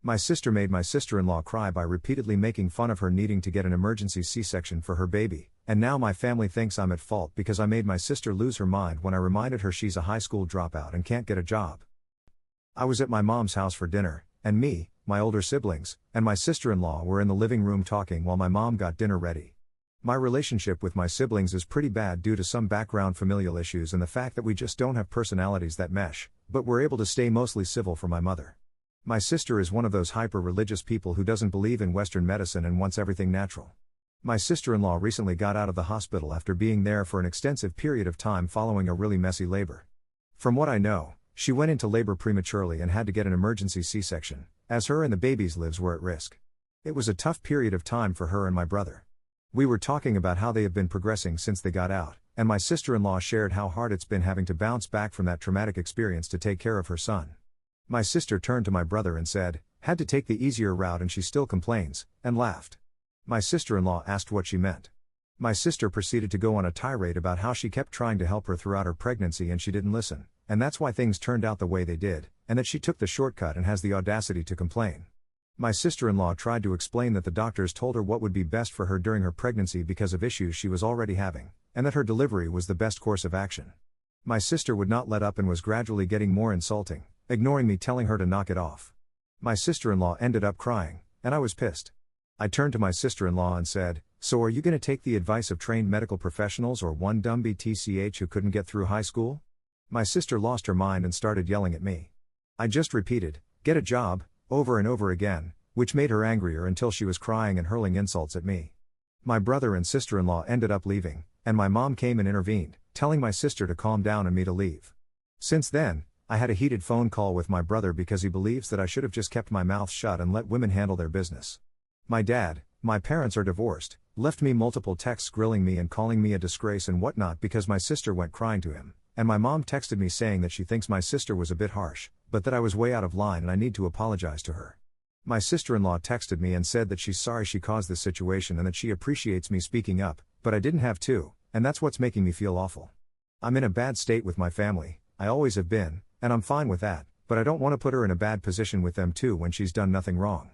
My sister made my sister-in-law cry by repeatedly making fun of her needing to get an emergency C-section for her baby, and now my family thinks I'm at fault because I made my sister lose her mind when I reminded her she's a high school dropout and can't get a job. I was at my mom's house for dinner, and me, my older siblings, and my sister-in-law were in the living room talking while my mom got dinner ready. My relationship with my siblings is pretty bad due to some background familial issues and the fact that we just don't have personalities that mesh, but we're able to stay mostly civil for my mother. My sister is one of those hyper-religious people who doesn't believe in Western medicine and wants everything natural. My sister-in-law recently got out of the hospital after being there for an extensive period of time following a really messy labor. From what I know, she went into labor prematurely and had to get an emergency C-section, as her and the baby's lives were at risk. It was a tough period of time for her and my brother. We were talking about how they have been progressing since they got out, and my sister-in-law shared how hard it's been having to bounce back from that traumatic experience to take care of her son. My sister turned to my brother and said, "Had to take the easier route and she still complains," and laughed. My sister-in-law asked what she meant. My sister proceeded to go on a tirade about how she kept trying to help her throughout her pregnancy and she didn't listen, and that's why things turned out the way they did, and that she took the shortcut and has the audacity to complain. My sister-in-law tried to explain that the doctors told her what would be best for her during her pregnancy because of issues she was already having, and that her delivery was the best course of action. My sister would not let up and was gradually getting more insulting, ignoring me telling her to knock it off. My sister-in-law ended up crying, and I was pissed. I turned to my sister-in-law and said, "So are you going to take the advice of trained medical professionals or one dumb BTCH who couldn't get through high school?" My sister lost her mind and started yelling at me. I just repeated, "Get a job," over and over again, which made her angrier until she was crying and hurling insults at me. My brother and sister-in-law ended up leaving, and my mom came and intervened, telling my sister to calm down and me to leave. Since then, I had a heated phone call with my brother because he believes that I should have just kept my mouth shut and let women handle their business. My parents are divorced, left me multiple texts grilling me and calling me a disgrace and whatnot because my sister went crying to him, and my mom texted me saying that she thinks my sister was a bit harsh, but that I was way out of line and I need to apologize to her. My sister-in-law texted me and said that she's sorry she caused this situation and that she appreciates me speaking up, but I didn't have to, and that's what's making me feel awful. I'm in a bad state with my family, I always have been, and I'm fine with that, but I don't want to put her in a bad position with them too when she's done nothing wrong.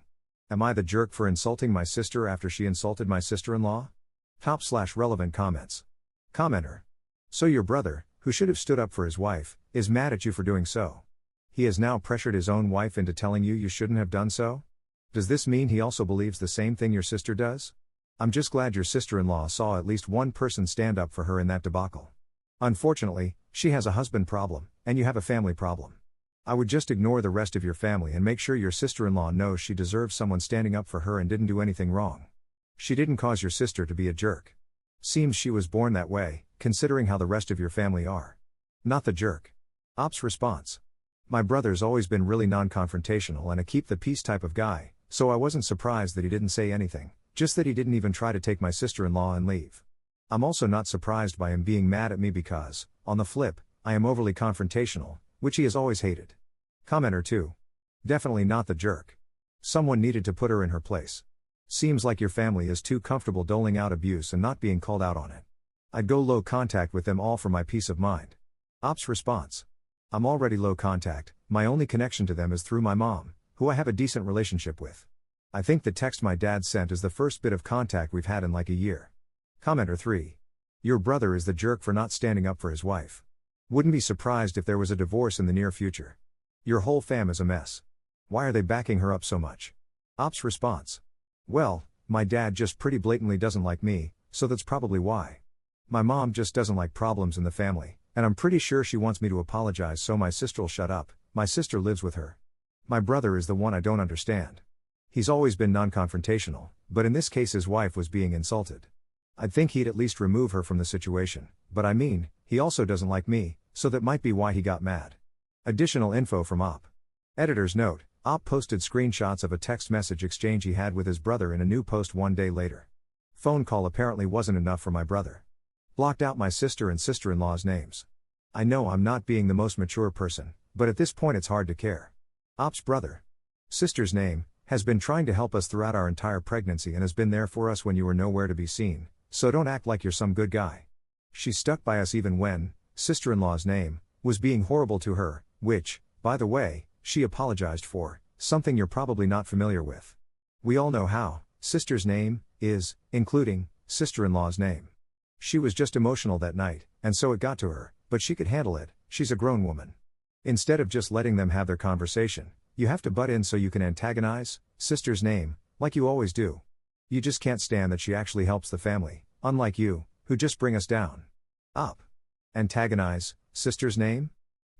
Am I the jerk for insulting my sister after she insulted my sister-in-law? Top/relevant comments. Commenter. So your brother, who should have stood up for his wife, is mad at you for doing so. He has now pressured his own wife into telling you shouldn't have done so? Does this mean he also believes the same thing your sister does? I'm just glad your sister-in-law saw at least one person stand up for her in that debacle. Unfortunately, she has a husband problem, and you have a family problem. I would just ignore the rest of your family and make sure your sister-in-law knows she deserves someone standing up for her and didn't do anything wrong. She didn't cause your sister to be a jerk. Seems she was born that way, considering how the rest of your family are. Not the jerk. Ops response. My brother's always been really non-confrontational and a keep-the-peace type of guy, so I wasn't surprised that he didn't say anything, just that he didn't even try to take my sister-in-law and leave. I'm also not surprised by him being mad at me because, on the flip, I am overly confrontational, which he has always hated. Commenter 2. Definitely not the jerk. Someone needed to put her in her place. Seems like your family is too comfortable doling out abuse and not being called out on it. I'd go low contact with them all for my peace of mind. Ops response. I'm already low contact, my only connection to them is through my mom, who I have a decent relationship with. I think the text my dad sent is the first bit of contact we've had in like a year. Commenter 3. Your brother is the jerk for not standing up for his wife. Wouldn't be surprised if there was a divorce in the near future. Your whole fam is a mess. Why are they backing her up so much? Ops response. Well, my dad just pretty blatantly doesn't like me, so that's probably why. My mom just doesn't like problems in the family, and I'm pretty sure she wants me to apologize so my sister'll shut up. My sister lives with her. My brother is the one I don't understand. He's always been non-confrontational, but in this case his wife was being insulted. I'd think he'd at least remove her from the situation, but I mean, he also doesn't like me, so that might be why he got mad. Additional info from Op. Editor's note, Op posted screenshots of a text message exchange he had with his brother in a new post one day later. Phone call apparently wasn't enough for my brother. Blocked out my sister and sister-in-law's names. I know I'm not being the most mature person, but at this point it's hard to care. Op's brother. Sister's name, has been trying to help us throughout our entire pregnancy and has been there for us when you were nowhere to be seen, so don't act like you're some good guy. She stuck by us even when, sister-in-law's name, was being horrible to her, which, by the way, she apologized for, something you're probably not familiar with. We all know how sister's name is, including sister-in-law's name. She was just emotional that night, and so it got to her, but she could handle it, she's a grown woman. Instead of just letting them have their conversation, you have to butt in so you can antagonize sister's name, like you always do. You just can't stand that she actually helps the family, unlike you, who just bring us down. Up. Antagonize sister's name?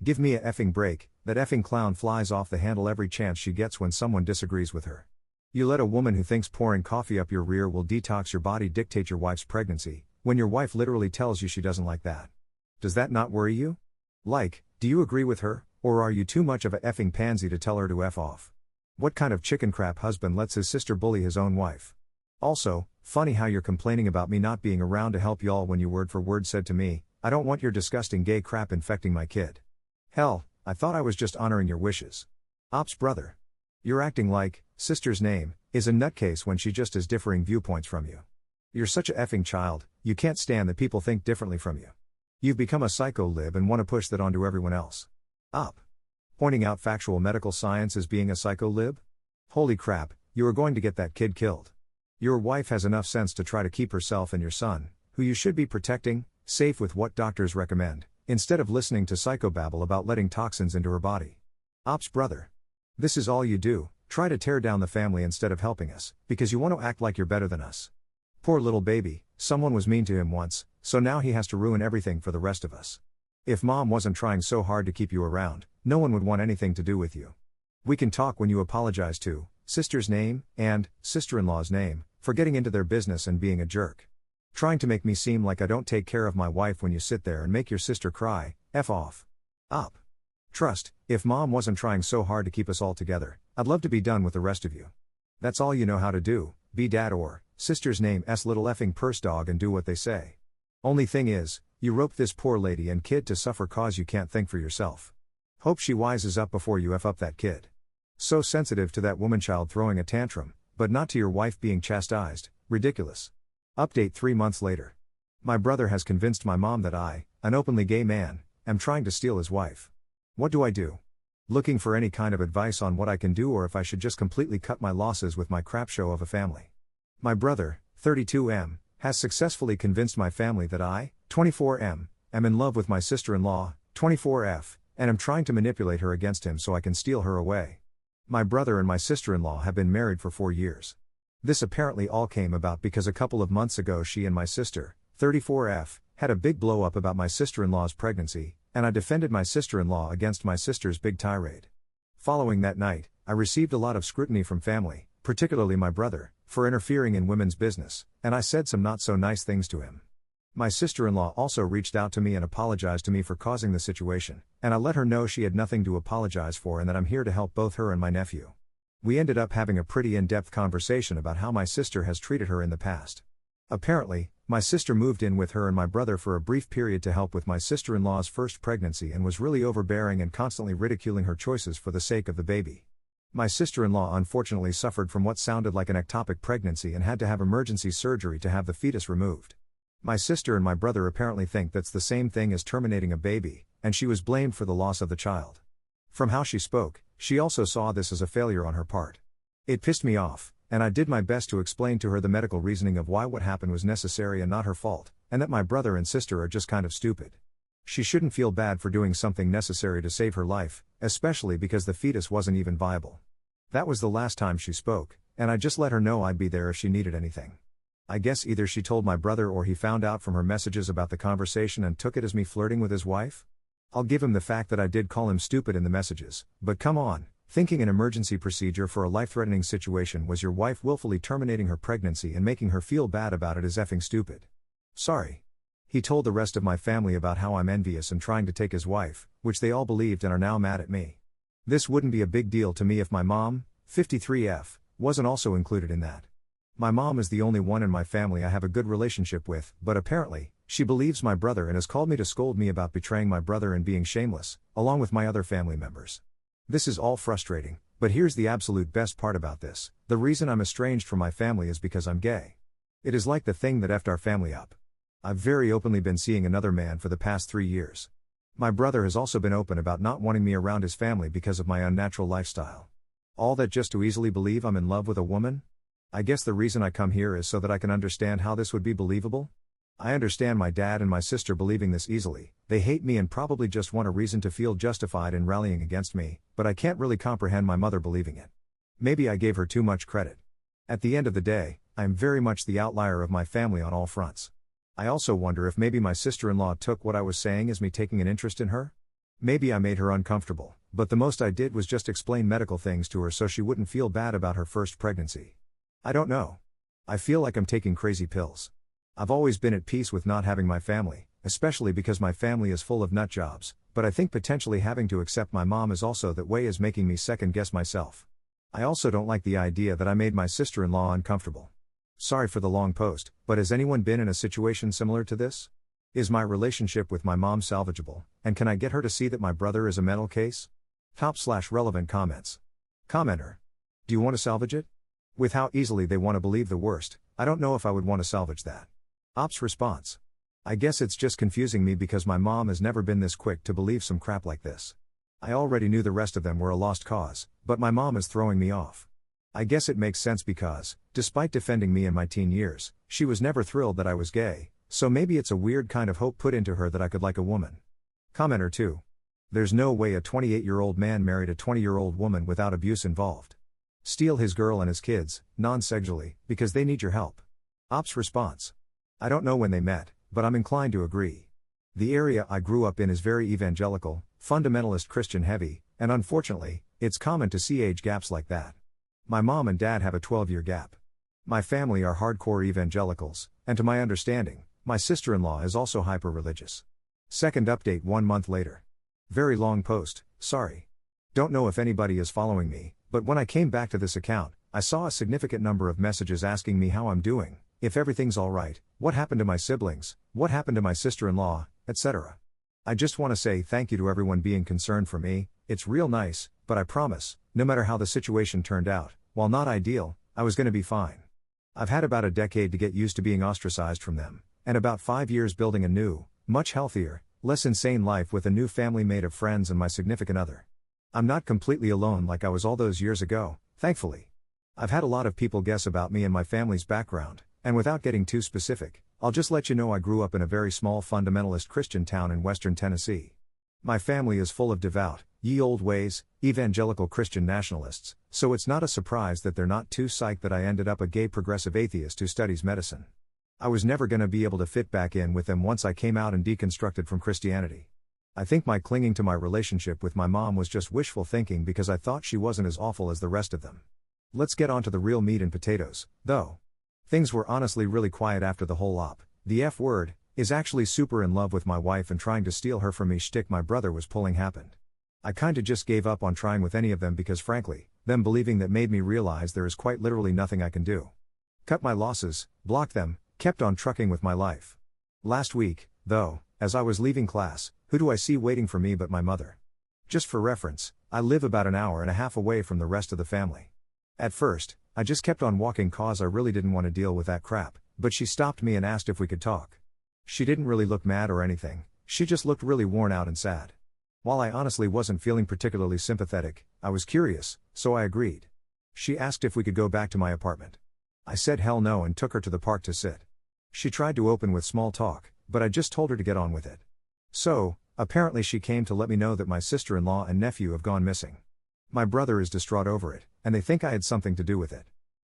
Give me a effing break. That effing clown flies off the handle every chance she gets when someone disagrees with her. You let a woman who thinks pouring coffee up your rear will detox your body dictate your wife's pregnancy, when your wife literally tells you she doesn't like that. Does that not worry you? Like, do you agree with her, or are you too much of a effing pansy to tell her to F off? What kind of chicken crap husband lets his sister bully his own wife? Also, funny how you're complaining about me not being around to help y'all when you word for word said to me, I don't want your disgusting gay crap infecting my kid. Hell, I thought I was just honoring your wishes. Ops brother. You're acting like sister's name is a nutcase when she just has differing viewpoints from you. You're such a effing child, you can't stand that people think differently from you. You've become a psycho lib and want to push that onto everyone else. Up. Pointing out factual medical science as being a psycho lib? Holy crap, you are going to get that kid killed. Your wife has enough sense to try to keep herself and your son, who you should be protecting, safe with what doctors recommend, instead of listening to psychobabble about letting toxins into her body. Ops brother. This is all you do, try to tear down the family instead of helping us, because you want to act like you're better than us. Poor little baby, someone was mean to him once, so now he has to ruin everything for the rest of us. If mom wasn't trying so hard to keep you around, no one would want anything to do with you. We can talk when you apologize to sister's name and sister-in-law's name for getting into their business and being a jerk. Trying to make me seem like I don't take care of my wife when you sit there and make your sister cry, F off. Up. Trust, if mom wasn't trying so hard to keep us all together, I'd love to be done with the rest of you. That's all you know how to do, be dad or sister's name s little effing purse dog and do what they say. Only thing is, you roped this poor lady and kid to suffer cause you can't think for yourself. Hope she wises up before you F up that kid. So sensitive to that woman child throwing a tantrum, but not to your wife being chastised, ridiculous. Update 3 months later. My brother has convinced my mom that I, an openly gay man, am trying to steal his wife. What do I do? Looking for any kind of advice on what I can do or if I should just completely cut my losses with my crap show of a family. My brother, 32M, has successfully convinced my family that I, 24M, am in love with my sister-in-law, 24F, and am trying to manipulate her against him so I can steal her away. My brother and my sister-in-law have been married for 4 years. This apparently all came about because a couple of months ago she and my sister, 34F, had a big blow-up about my sister-in-law's pregnancy, and I defended my sister-in-law against my sister's big tirade. Following that night, I received a lot of scrutiny from family, particularly my brother, for interfering in women's business, and I said some not so nice things to him. My sister-in-law also reached out to me and apologized to me for causing the situation, and I let her know she had nothing to apologize for and that I'm here to help both her and my nephew. We ended up having a pretty in-depth conversation about how my sister has treated her in the past. Apparently, my sister moved in with her and my brother for a brief period to help with my sister-in-law's first pregnancy and was really overbearing and constantly ridiculing her choices for the sake of the baby. My sister-in-law unfortunately suffered from what sounded like an ectopic pregnancy and had to have emergency surgery to have the fetus removed. My sister and my brother apparently think that's the same thing as terminating a baby, and she was blamed for the loss of the child. From how she spoke, she also saw this as a failure on her part. It pissed me off, and I did my best to explain to her the medical reasoning of why what happened was necessary and not her fault, and that my brother and sister are just kind of stupid. She shouldn't feel bad for doing something necessary to save her life, especially because the fetus wasn't even viable. That was the last time she spoke, and I just let her know I'd be there if she needed anything. I guess either she told my brother or he found out from her messages about the conversation and took it as me flirting with his wife? I'll give him the fact that I did call him stupid in the messages, but come on, thinking an emergency procedure for a life-threatening situation was your wife willfully terminating her pregnancy and making her feel bad about it is effing stupid. Sorry. He told the rest of my family about how I'm envious and trying to take his wife, which they all believed and are now mad at me. This wouldn't be a big deal to me if my mom, 53F, wasn't also included in that. My mom is the only one in my family I have a good relationship with, but apparently, she believes my brother and has called me to scold me about betraying my brother and being shameless, along with my other family members. This is all frustrating, but here's the absolute best part about this: the reason I'm estranged from my family is because I'm gay. It is like the thing that effed our family up. I've very openly been seeing another man for the past 3 years. My brother has also been open about not wanting me around his family because of my unnatural lifestyle. All that just to easily believe I'm in love with a woman? I guess the reason I come here is so that I can understand how this would be believable? I understand my dad and my sister believing this easily. They hate me and probably just want a reason to feel justified in rallying against me, but I can't really comprehend my mother believing it. Maybe I gave her too much credit. At the end of the day, I am very much the outlier of my family on all fronts. I also wonder if maybe my sister-in-law took what I was saying as me taking an interest in her? Maybe I made her uncomfortable, but the most I did was just explain medical things to her so she wouldn't feel bad about her first pregnancy. I don't know. I feel like I'm taking crazy pills. I've always been at peace with not having my family, especially because my family is full of nut jobs, but I think potentially having to accept my mom is also that way is making me second guess myself. I also don't like the idea that I made my sister-in-law uncomfortable. Sorry for the long post, but has anyone been in a situation similar to this? Is my relationship with my mom salvageable, and can I get her to see that my brother is a mental case? Top/relevant comments. Commenter. Do you want to salvage it? With how easily they want to believe the worst, I don't know if I would want to salvage that. Ops response. I guess it's just confusing me because my mom has never been this quick to believe some crap like this. I already knew the rest of them were a lost cause, but my mom is throwing me off. I guess it makes sense because, despite defending me in my teen years, she was never thrilled that I was gay, so maybe it's a weird kind of hope put into her that I could like a woman. Commenter 2. There's no way a 28-year-old man married a 20-year-old woman without abuse involved. Steal his girl and his kids, non-sexually, because they need your help. Ops response. I don't know when they met, but I'm inclined to agree. The area I grew up in is very evangelical, fundamentalist Christian heavy, and unfortunately, it's common to see age gaps like that. My mom and dad have a 12-year gap. My family are hardcore evangelicals, and to my understanding, my sister-in-law is also hyper-religious. Second update 1 month later. Very long post, sorry. Don't know if anybody is following me, but when I came back to this account, I saw a significant number of messages asking me how I'm doing, if everything's alright, what happened to my siblings, what happened to my sister-in-law, etc. I just want to say thank you to everyone being concerned for me. It's real nice, but I promise, no matter how the situation turned out, while not ideal, I was going to be fine. I've had about a decade to get used to being ostracized from them, and about 5 years building a new, much healthier, less insane life with a new family made of friends and my significant other. I'm not completely alone like I was all those years ago, thankfully. I've had a lot of people guess about me and my family's background, and without getting too specific, I'll just let you know I grew up in a very small fundamentalist Christian town in western Tennessee. My family is full of devout, ye old ways, evangelical Christian nationalists, so it's not a surprise that they're not too psyched that I ended up a gay progressive atheist who studies medicine. I was never going to be able to fit back in with them once I came out and deconstructed from Christianity. I think my clinging to my relationship with my mom was just wishful thinking because I thought she wasn't as awful as the rest of them. Let's get on to the real meat and potatoes, though. Things were honestly really quiet after the whole op. The F word is actually super in love with my wife and trying to steal her from me shtick my brother was pulling happened. I kinda just gave up on trying with any of them because frankly, them believing that made me realize there is quite literally nothing I can do. Cut my losses, blocked them, kept on trucking with my life. Last week, though, as I was leaving class, who do I see waiting for me but my mother? Just for reference, I live about an hour and a half away from the rest of the family. At first, I just kept on walking cause I really didn't want to deal with that crap, but she stopped me and asked if we could talk. She didn't really look mad or anything, she just looked really worn out and sad. While I honestly wasn't feeling particularly sympathetic, I was curious, so I agreed. She asked if we could go back to my apartment. I said hell no and took her to the park to sit. She tried to open with small talk, but I just told her to get on with it. So, apparently she came to let me know that my sister-in-law and nephew have gone missing. My brother is distraught over it, and they think I had something to do with it.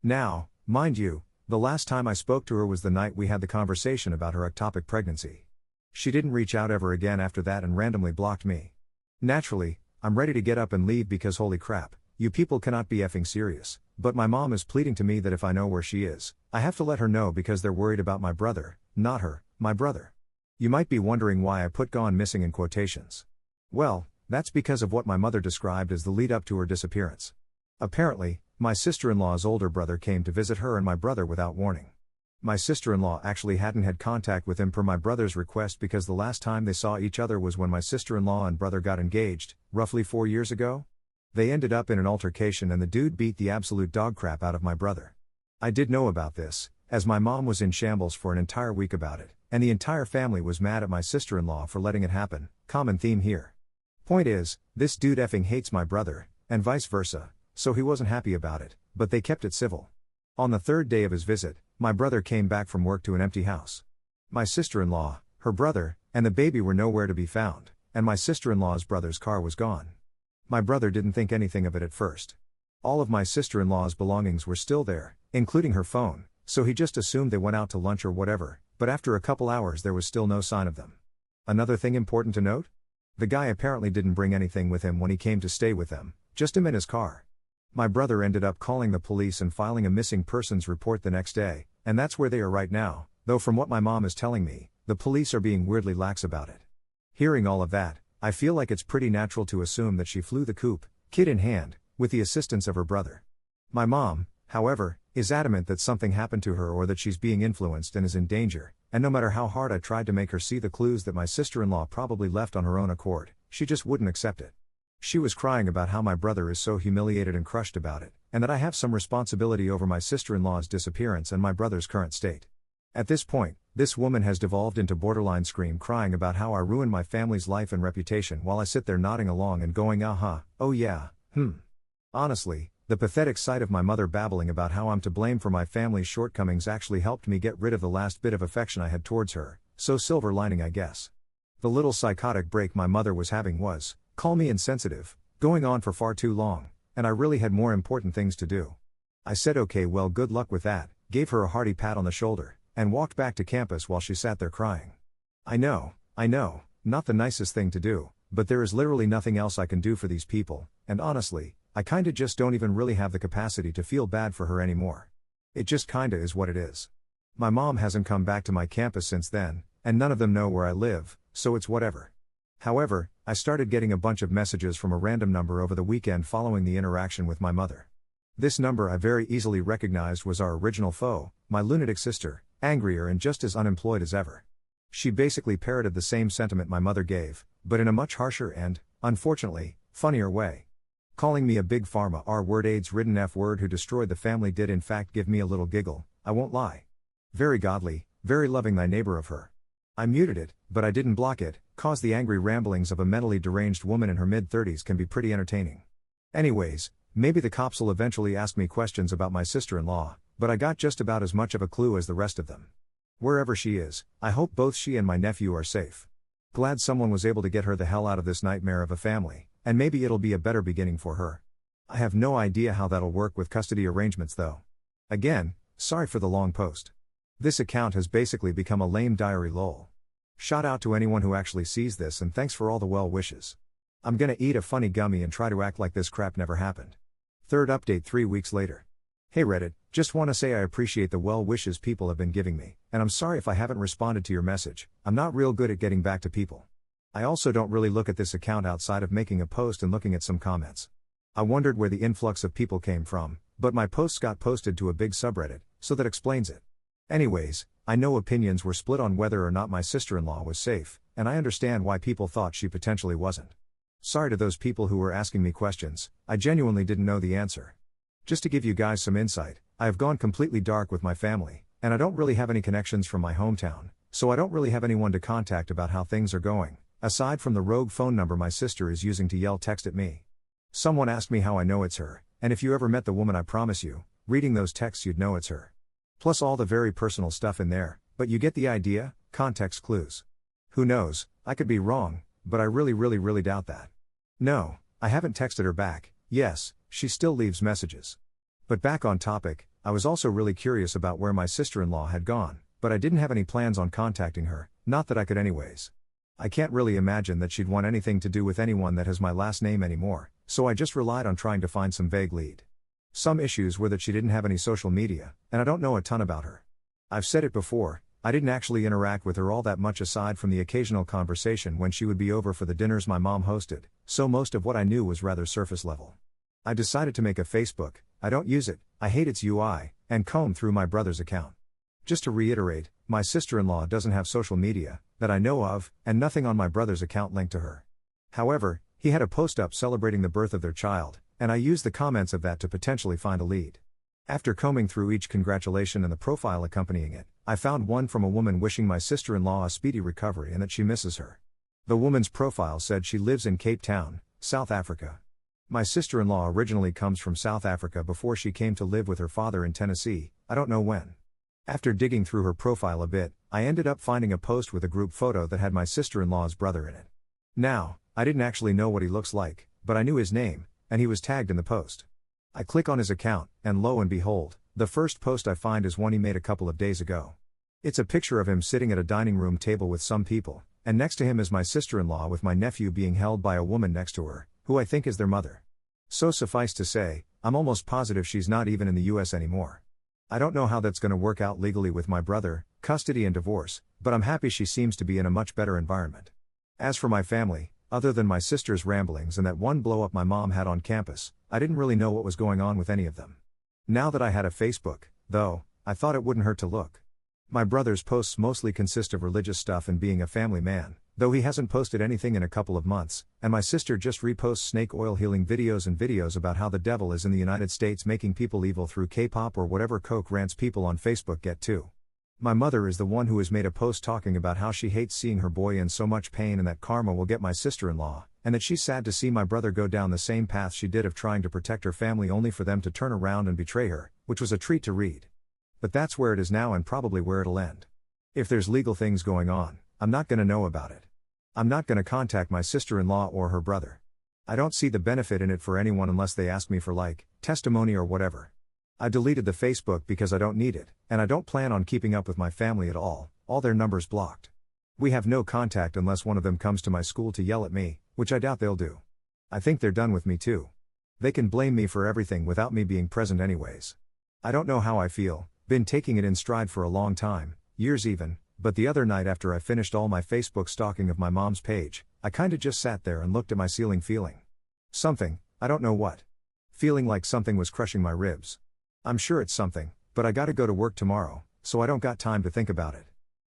Now, mind you, the last time I spoke to her was the night we had the conversation about her ectopic pregnancy. She didn't reach out ever again after that and randomly blocked me. Naturally, I'm ready to get up and leave because holy crap, you people cannot be effing serious, but my mom is pleading to me that if I know where she is, I have to let her know because they're worried about my brother, not her, my brother. You might be wondering why I put gone missing in quotations. Well, that's because of what my mother described as the lead up to her disappearance. Apparently, my sister-in-law's older brother came to visit her and my brother without warning. My sister-in-law actually hadn't had contact with him per my brother's request because the last time they saw each other was when my sister-in-law and brother got engaged, roughly 4 years ago. They ended up in an altercation and the dude beat the absolute dog crap out of my brother. I did know about this, as my mom was in shambles for an entire week about it, and the entire family was mad at my sister-in-law for letting it happen, common theme here. Point is, this dude effing hates my brother, and vice versa, so he wasn't happy about it, but they kept it civil. On the third day of his visit, my brother came back from work to an empty house. My sister-in-law, her brother, and the baby were nowhere to be found, and my sister-in-law's brother's car was gone. My brother didn't think anything of it at first. All of my sister-in-law's belongings were still there, including her phone, so he just assumed they went out to lunch or whatever, but after a couple hours there was still no sign of them. Another thing important to note? The guy apparently didn't bring anything with him when he came to stay with them, just him in his car. My brother ended up calling the police and filing a missing persons report the next day, and that's where they are right now, though from what my mom is telling me, the police are being weirdly lax about it. Hearing all of that, I feel like it's pretty natural to assume that she flew the coop, kid in hand, with the assistance of her brother. My mom, however, is adamant that something happened to her or that she's being influenced and is in danger, and no matter how hard I tried to make her see the clues that my sister-in-law probably left on her own accord, she just wouldn't accept it. She was crying about how my brother is so humiliated and crushed about it, and that I have some responsibility over my sister-in-law's disappearance and my brother's current state. At this point, this woman has devolved into borderline scream crying about how I ruined my family's life and reputation while I sit there nodding along and going oh yeah, Honestly, the pathetic sight of my mother babbling about how I'm to blame for my family's shortcomings actually helped me get rid of the last bit of affection I had towards her, so silver lining I guess. The little psychotic break my mother was having was, call me insensitive, going on for far too long, and I really had more important things to do. I said okay, well, good luck with that, gave her a hearty pat on the shoulder, and walked back to campus while she sat there crying. I know, not the nicest thing to do, but there is literally nothing else I can do for these people, and honestly, I kinda just don't even really have the capacity to feel bad for her anymore. It just kinda is what it is. My mom hasn't come back to my campus since then, and none of them know where I live, so it's whatever. However, I started getting a bunch of messages from a random number over the weekend following the interaction with my mother. This number I very easily recognized was our original foe, my lunatic sister, angrier and just as unemployed as ever. She basically parroted the same sentiment my mother gave, but in a much harsher and, unfortunately, funnier way. Calling me a big pharma R-word AIDS-ridden F-word who destroyed the family did in fact give me a little giggle, I won't lie. Very godly, very loving thy neighbor of her. I muted it, but I didn't block it, cause the angry ramblings of a mentally deranged woman in her mid-30s can be pretty entertaining. Anyways, maybe the cops will eventually ask me questions about my sister-in-law, but I got just about as much of a clue as the rest of them. Wherever she is, I hope both she and my nephew are safe. Glad someone was able to get her the hell out of this nightmare of a family, and maybe it'll be a better beginning for her. I have no idea how that'll work with custody arrangements though. Again, sorry for the long post. This account has basically become a lame diary lol. Shout out to anyone who actually sees this and thanks for all the well wishes. I'm gonna eat a funny gummy and try to act like this crap never happened. Third update 3 weeks later. Hey Reddit, just wanna say I appreciate the well wishes people have been giving me, and I'm sorry if I haven't responded to your message. I'm not real good at getting back to people. I also don't really look at this account outside of making a post and looking at some comments. I wondered where the influx of people came from, but my posts got posted to a big subreddit, so that explains it. Anyways, I know opinions were split on whether or not my sister-in-law was safe, and I understand why people thought she potentially wasn't. Sorry to those people who were asking me questions, I genuinely didn't know the answer. Just to give you guys some insight, I have gone completely dark with my family, and I don't really have any connections from my hometown, so I don't really have anyone to contact about how things are going, aside from the rogue phone number my sister is using to yell text at me. Someone asked me how I know it's her, and if you ever met the woman I promise you, reading those texts you'd know it's her. Plus all the very personal stuff in there, but you get the idea, context clues. Who knows, I could be wrong, but I really doubt that. No, I haven't texted her back. Yes, she still leaves messages. But back on topic, I was also really curious about where my sister-in-law had gone, but I didn't have any plans on contacting her, not that I could anyways. I can't really imagine that she'd want anything to do with anyone that has my last name anymore, so I just relied on trying to find some vague lead. Some issues were that she didn't have any social media, and I don't know a ton about her. I've said it before, I didn't actually interact with her all that much aside from the occasional conversation when she would be over for the dinners my mom hosted, so most of what I knew was rather surface level. I decided to make a Facebook, I don't use it, I hate its UI, and comb through my brother's account. Just to reiterate, my sister-in-law doesn't have social media, that I know of, and nothing on my brother's account linked to her. However, he had a post up celebrating the birth of their child, and I used the comments of that to potentially find a lead. After combing through each congratulation and the profile accompanying it, I found one from a woman wishing my sister-in-law a speedy recovery and that she misses her. The woman's profile said she lives in Cape Town, South Africa. My sister-in-law originally comes from South Africa before she came to live with her father in Tennessee, I don't know when. After digging through her profile a bit, I ended up finding a post with a group photo that had my sister-in-law's brother in it. Now, I didn't actually know what he looks like, but I knew his name, and he was tagged in the post. I click on his account, and lo and behold, the first post I find is one he made a couple of days ago. It's a picture of him sitting at a dining room table with some people, and next to him is my sister-in-law with my nephew being held by a woman next to her, who I think is their mother. So suffice to say, I'm almost positive she's not even in the US anymore. I don't know how that's gonna work out legally with my brother, custody and divorce, but I'm happy she seems to be in a much better environment. As for my family, other than my sister's ramblings and that one blow-up my mom had on campus, I didn't really know what was going on with any of them. Now that I had a Facebook, though, I thought it wouldn't hurt to look. My brother's posts mostly consist of religious stuff and being a family man, though he hasn't posted anything in a couple of months, and my sister just reposts snake oil healing videos and videos about how the devil is in the United States making people evil through K-pop or whatever coke rants people on Facebook get too. My mother is the one who has made a post talking about how she hates seeing her boy in so much pain and that karma will get my sister-in-law, and that she's sad to see my brother go down the same path she did of trying to protect her family only for them to turn around and betray her, which was a treat to read. But that's where it is now and probably where it'll end. If there's legal things going on, I'm not gonna know about it. I'm not gonna contact my sister-in-law or her brother. I don't see the benefit in it for anyone unless they ask me for testimony or whatever. I deleted the Facebook because I don't need it, and I don't plan on keeping up with my family at all their numbers blocked. We have no contact unless one of them comes to my school to yell at me, which I doubt they'll do. I think they're done with me too. They can blame me for everything without me being present anyways. I don't know how I feel, been taking it in stride for a long time, years even, but the other night after I finished all my Facebook stalking of my mom's page, I kinda just sat there and looked at my ceiling feeling something, I don't know what. Feeling like something was crushing my ribs. I'm sure it's something, but I gotta go to work tomorrow, so I don't got time to think about it.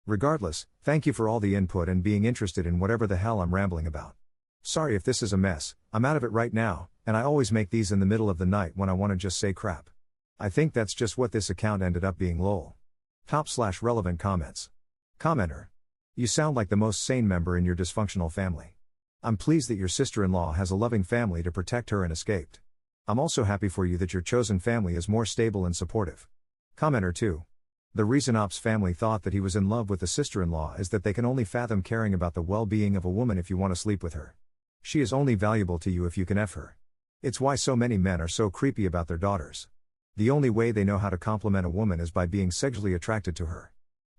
Regardless, thank you for all the input and being interested in whatever the hell I'm rambling about. Sorry if this is a mess, I'm out of it right now, and I always make these in the middle of the night when I wanna just say crap. I think that's just what this account ended up being lol. /relevant comments. Commenter. You sound like the most sane member in your dysfunctional family. I'm pleased that your sister-in-law has a loving family to protect her and escaped. I'm also happy for you that your chosen family is more stable and supportive. Commenter 2. The reason Op's family thought that he was in love with the sister-in-law is that they can only fathom caring about the well-being of a woman if you want to sleep with her. She is only valuable to you if you can F her. It's why so many men are so creepy about their daughters. The only way they know how to compliment a woman is by being sexually attracted to her.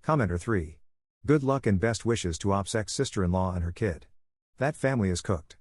Commenter 3. Good luck and best wishes to Op's ex-sister-in-law and her kid. That family is cooked.